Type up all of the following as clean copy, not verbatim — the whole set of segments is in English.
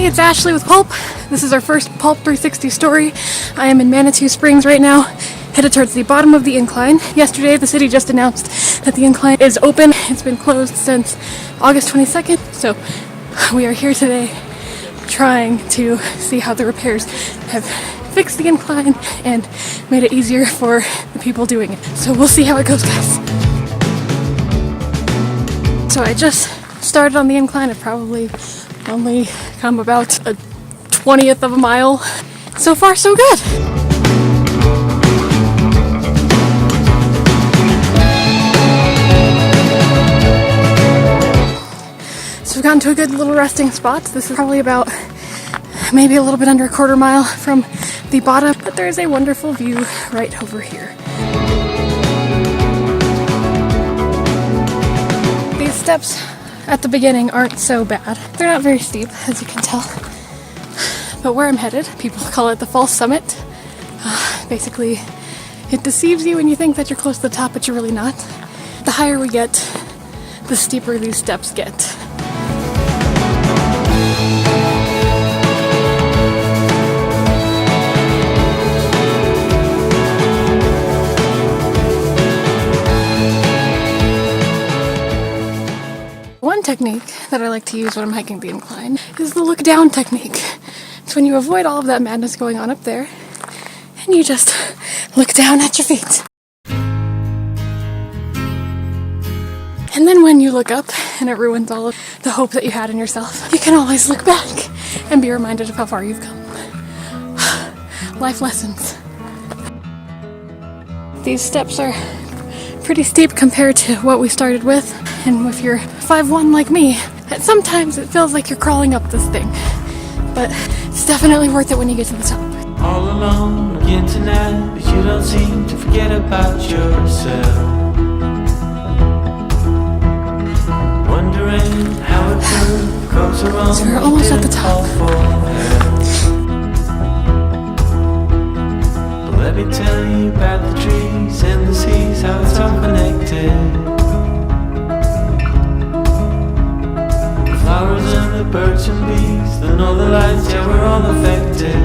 Hey, it's Ashley with Pulp. This is our first PULP360 story. I am in Manitou Springs right now, headed towards the bottom of the incline. Yesterday, the city just announced that the incline is open. It's been closed since August 22nd, so we are here today trying to see how the repairs have fixed the incline and made it easier for the people doing it. So we'll see how it goes, guys. So I just started on the incline. I've probably only come about a 20th of a mile. So far, so good. So we've gotten to a good little resting spot. This is probably about maybe a little bit under a quarter mile from the bottom, but there is a wonderful view right over here. These steps at the beginning aren't so bad. They're not very steep, as you can tell. But where I'm headed, people call it the false summit. Basically, it deceives you when you think that you're close to the top, but you're really not. The higher we get, the steeper these steps get. One technique that I like to use when I'm hiking the incline is the look down technique. It's when you avoid all of that madness going on up there and you just look down at your feet. And then when you look up and it ruins all of the hope that you had in yourself, you can always look back and be reminded of how far you've come. Life lessons. These steps are pretty steep compared to what we started with, and if you're 5'1" like me, sometimes it feels like you're crawling up this thing, but it's definitely worth it when you get to the top. All alone again tonight, but you don't seem to forget about yourself. Wondering how it goes around. So we're almost at the top. But let me tell you about the trees and the seas, how it's all connected. Flowers and the birds and bees, the northern lights, yeah, we're all affected.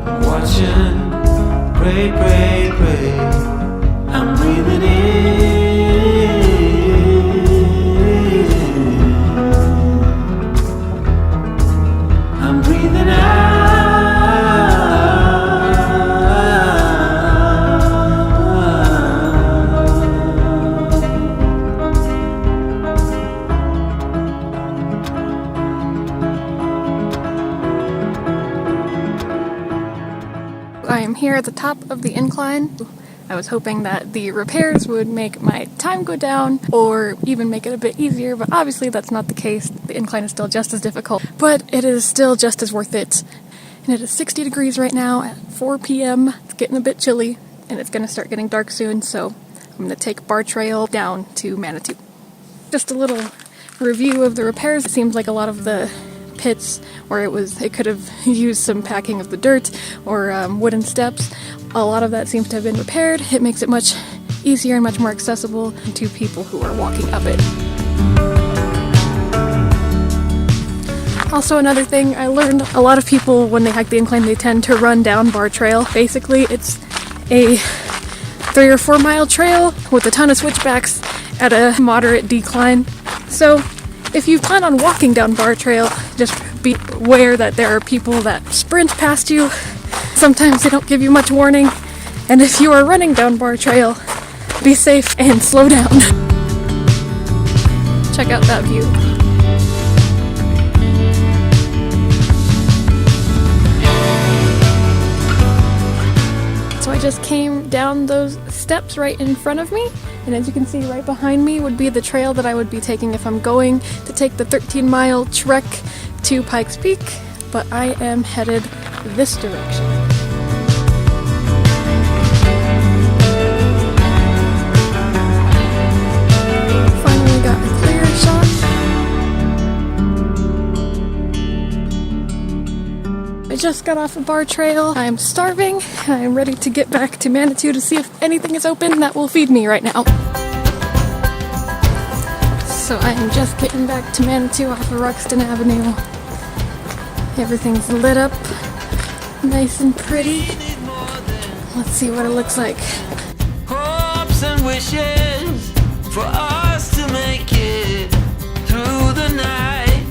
I'm watching, pray, pray, pray. I'm breathing in. I'm breathing out. I am here at the top of the incline. I was hoping that the repairs would make my time go down or even make it a bit easier, but obviously that's not the case. The incline is still just as difficult, but it is still just as worth it. And it is 60 degrees right now at 4 p.m. It's getting a bit chilly and it's going to start getting dark soon, so I'm going to take Bar Trail down to Manitou. Just a little review of the repairs. It seems like a lot of the pits where it could have used some packing of the dirt or wooden steps. A lot of that seems to have been repaired. It makes it much easier and much more accessible to people who are walking up it. Also, another thing I learned, a lot of people when they hike the incline, they tend to run down Bar Trail. Basically, it's a 3 or 4 mile trail with a ton of switchbacks at a moderate decline. So if you plan on walking down Bar Trail, just be aware that there are people that sprint past you. Sometimes they don't give you much warning. And if you are running down Bar Trail, be safe and slow down. Check out that view. So I just came down those steps right in front of me. And as you can see, right behind me would be the trail that I would be taking if I'm going to take the 13-mile trek to Pikes Peak, but I am headed this direction. Finally got a clear shot. I just got off a Bar Trail. I am starving. I am ready to get back to Manitou to see if anything is open that will feed me right now. So I am just getting back to Manitou off of Ruxton Avenue. Everything's lit up, nice and pretty. Let's see what it looks like. Hopes and wishes for us to make it through the night.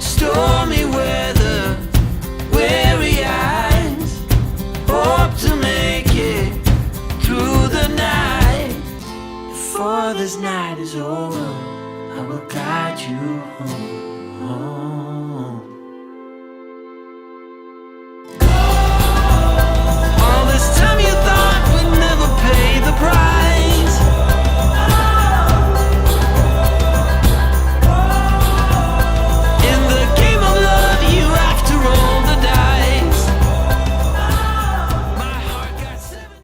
Stormy weather, weary eyes. Hope to make it through the night. Before this night is over, I will guide you home.